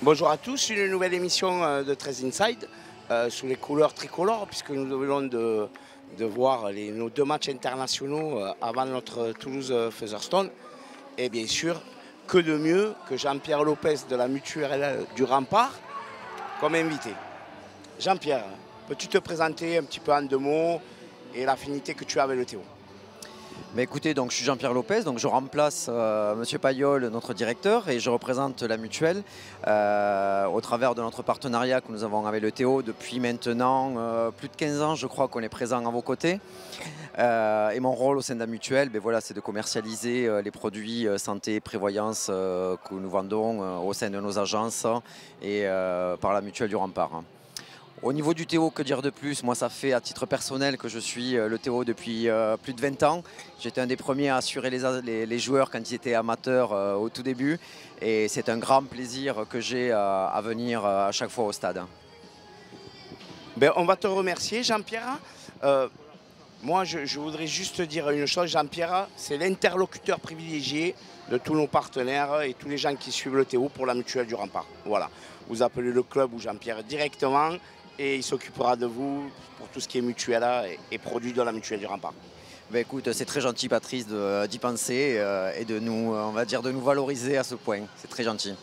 Bonjour à tous, une nouvelle émission de 13 Inside sous les couleurs tricolores puisque nous venons de voir nos deux matchs internationaux avant notre Toulouse Featherstone. Et bien sûr, que de mieux que Jean-Pierre Lopez de la Mutuelle du Rempart comme invité. Jean-Pierre, peux-tu te présenter un petit peu en deux mots et l'affinité que tu as avec le Théo? Mais écoutez, donc, je suis Jean-Pierre Lopez, donc je remplace Monsieur Payol, notre directeur, et je représente la Mutuelle au travers de notre partenariat que nous avons avec le Théo depuis maintenant plus de 15 ans, je crois qu'on est présent à vos côtés. Et mon rôle au sein de la Mutuelle, ben voilà, c'est de commercialiser les produits santé et prévoyance que nous vendons au sein de nos agences et par la Mutuelle du Rempart. Au niveau du Théo, que dire de plus? Moi, ça fait à titre personnel que je suis le Théo depuis plus de 20 ans. J'étais un des premiers à assurer les joueurs quand ils étaient amateurs au tout début. Et c'est un grand plaisir que j'ai à venir à chaque fois au stade. Ben, on va te remercier, Jean-Pierre. Moi, je voudrais juste dire une chose. Jean-Pierre, c'est l'interlocuteur privilégié de tous nos partenaires et tous les gens qui suivent le Théo pour la Mutuelle du Rempart. Voilà. Vous appelez le club ou Jean-Pierre directement. Et il s'occupera de vous pour tout ce qui est mutuelle et produits de la Mutuelle du Rempart. Ben écoute, c'est très gentil Patrice d'y penser et de nous, on va dire, de nous valoriser à ce point. C'est très gentil.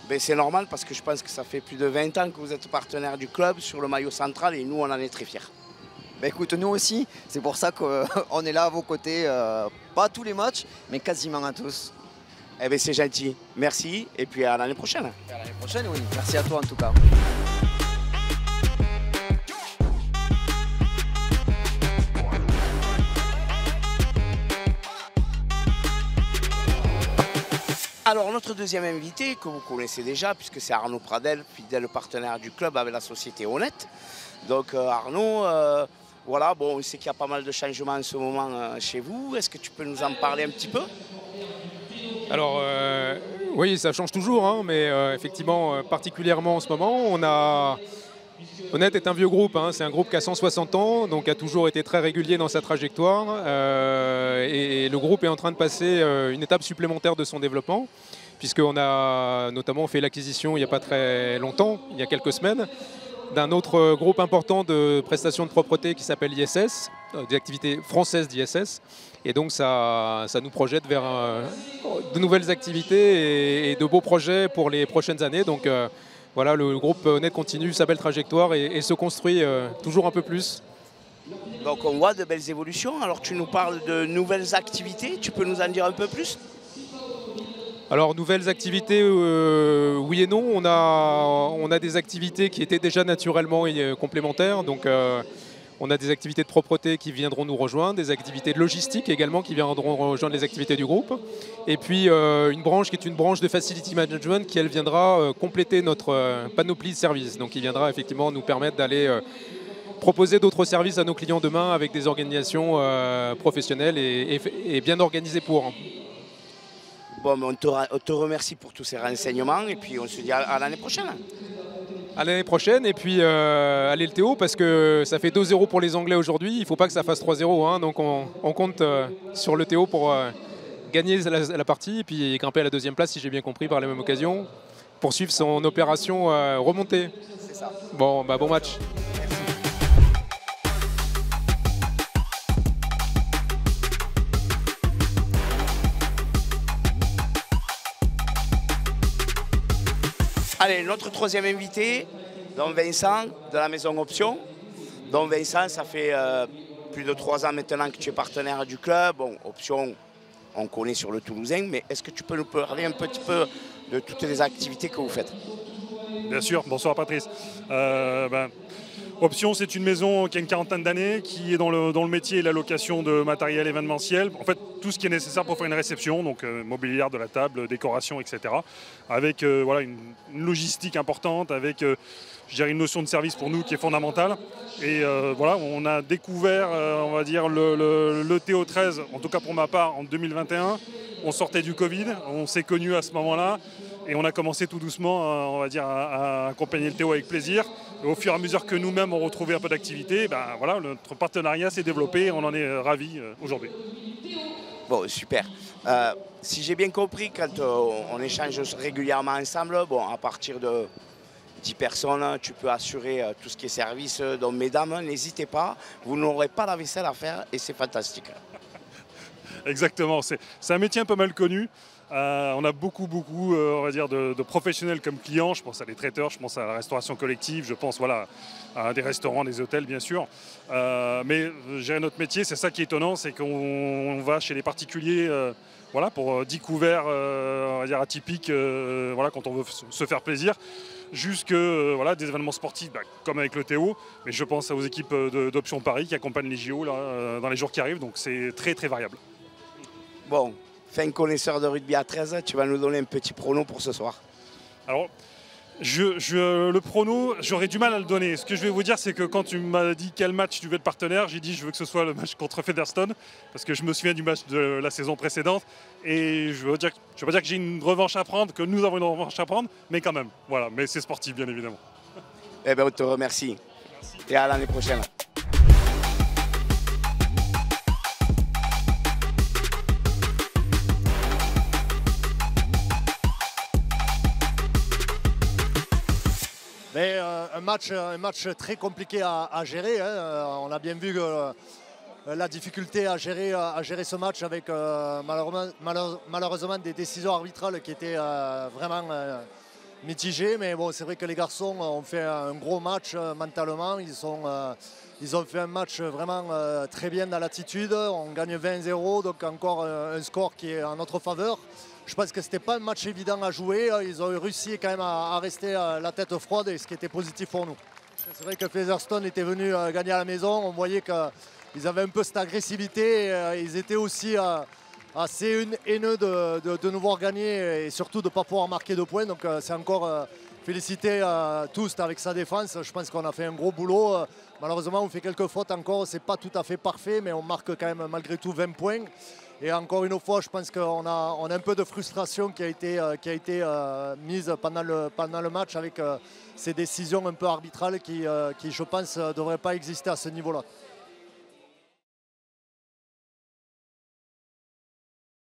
Ben c'est normal parce que je pense que ça fait plus de 20 ans que vous êtes partenaire du club sur le maillot central et nous on en est très fiers. Ben écoute, nous aussi, c'est pour ça qu'on est là à vos côtés, pas à tous les matchs, mais quasiment à tous. Eh ben c'est gentil, merci et puis à l'année prochaine. À l'année prochaine, oui. Merci à toi en tout cas. Alors notre deuxième invité, que vous connaissez déjà, puisque c'est Arnaud Pradel, fidèle partenaire du club avec la société Honnête. Donc Arnaud, voilà, bon, on sait qu'il y a pas mal de changements en ce moment chez vous. Est-ce que tu peux nous en parler un petit peu? Alors oui, ça change toujours, hein, mais effectivement, particulièrement en ce moment, Honnête est un vieux groupe, hein, c'est un groupe qui a 160 ans, donc a toujours été très régulier dans sa trajectoire. Et le groupe est en train de passer une étape supplémentaire de son développement, puisqu'on a notamment fait l'acquisition il n'y a pas très longtemps, il y a quelques semaines, d'un autre groupe important de prestations de propreté qui s'appelle ISS, des activités françaises d'ISS. Et donc ça nous projette vers de nouvelles activités et de beaux projets pour les prochaines années. Donc voilà, le groupe Honnête continue sa belle trajectoire et se construit toujours un peu plus. Donc on voit de belles évolutions. Alors tu nous parles de nouvelles activités, tu peux nous en dire un peu plus? Alors nouvelles activités, oui et non. On a des activités qui étaient déjà naturellement complémentaires. Donc on a des activités de propreté qui viendront nous rejoindre, des activités de logistique également qui viendront rejoindre les activités du groupe. Et puis une branche qui est une branche de Facility Management qui elle viendra compléter notre panoplie de services. Donc qui viendra effectivement nous permettre d'aller proposer d'autres services à nos clients demain avec des organisations professionnelles et bien organisées pour. Bon, on te remercie pour tous ces renseignements et puis on se dit à l'année prochaine. À l'année prochaine et puis allez le Théo parce que ça fait 2-0 pour les Anglais aujourd'hui, il ne faut pas que ça fasse 3-0, hein, donc on compte sur le Théo pour gagner la partie et puis grimper à la deuxième place si j'ai bien compris par la même occasion, poursuivre son opération remontée. C'est ça. Bon, bah, bon match. Allez, notre troisième invité, donc Vincent de la maison Option. Donc Vincent, ça fait plus de 3 ans maintenant que tu es partenaire du club. Bon, Option, on connaît sur le Toulousain, mais est-ce que tu peux nous parler un petit peu de toutes les activités que vous faites? Bien sûr, bonsoir Patrice. Option, c'est une maison qui a une quarantaine d'années, qui est dans le métier et la location de matériel événementiel. En fait, tout ce qui est nécessaire pour faire une réception, donc mobilière de la table, décoration, etc. Avec voilà, une logistique importante, avec je dirais une notion de service pour nous qui est fondamentale. Et voilà, on a découvert, on va dire, le TO13, en tout cas pour ma part, en 2021. On sortait du Covid, on s'est connus à ce moment-là. Et on a commencé tout doucement, on va dire, à accompagner le Théo avec plaisir. Et au fur et à mesure que nous-mêmes on retrouvait un peu d'activité, ben voilà, notre partenariat s'est développé et on en est ravis aujourd'hui. Bon, super. Si j'ai bien compris, quand on échange régulièrement ensemble, bon, à partir de 10 personnes, tu peux assurer tout ce qui est service. Donc mesdames, n'hésitez pas, vous n'aurez pas la vaisselle à faire et c'est fantastique. Exactement, c'est un métier un peu mal connu. On a beaucoup, on va dire, de professionnels comme clients. Je pense à des traiteurs, je pense à la restauration collective, je pense voilà, à des restaurants, des hôtels, bien sûr. Mais gérer notre métier, c'est ça qui est étonnant, c'est qu'on va chez les particuliers voilà, pour 10 couverts on va dire, atypiques voilà, quand on veut se faire plaisir, jusque voilà, des événements sportifs comme avec le Théo. Mais je pense aux équipes d'Option Paris qui accompagnent les JO là, dans les jours qui arrivent. Donc c'est très, très variable. Bon, fin connaisseur de rugby à 13, tu vas nous donner un petit prono pour ce soir. Alors, le prono, j'aurais du mal à le donner. Ce que je vais vous dire, c'est que quand tu m'as dit quel match tu veux être partenaire, j'ai dit je veux que ce soit le match contre Featherstone, parce que je me souviens du match de la saison précédente. Et je veux pas dire que j'ai une revanche à prendre, que nous avons une revanche à prendre, mais quand même. Voilà, mais c'est sportif, bien évidemment. Eh bien, on te remercie. Merci. Et à l'année prochaine. Mais un match très compliqué à gérer. Hein. On a bien vu la difficulté à gérer ce match avec malheureusement des décisions arbitrales qui étaient vraiment mitigées. Mais bon, c'est vrai que les garçons ont fait un gros match mentalement. Ils ont fait un match vraiment très bien dans l'attitude. On gagne 20-0, donc encore un score qui est en notre faveur. Je pense que ce n'était pas un match évident à jouer. Ils ont réussi quand même à rester la tête froide, et ce qui était positif pour nous. C'est vrai que Featherstone était venu gagner à la maison. On voyait qu'ils avaient un peu cette agressivité. Ils étaient aussi assez haineux de nous voir gagner et surtout de ne pas pouvoir marquer de points. Donc c'est encore féliciter tous avec sa défense. Je pense qu'on a fait un gros boulot. Malheureusement, on fait quelques fautes encore. Ce n'est pas tout à fait parfait, mais on marque quand même malgré tout 20 points. Et encore une fois, je pense qu'on a un peu de frustration qui a été mise pendant le match avec ces décisions un peu arbitrales qui je pense, ne devraient pas exister à ce niveau-là.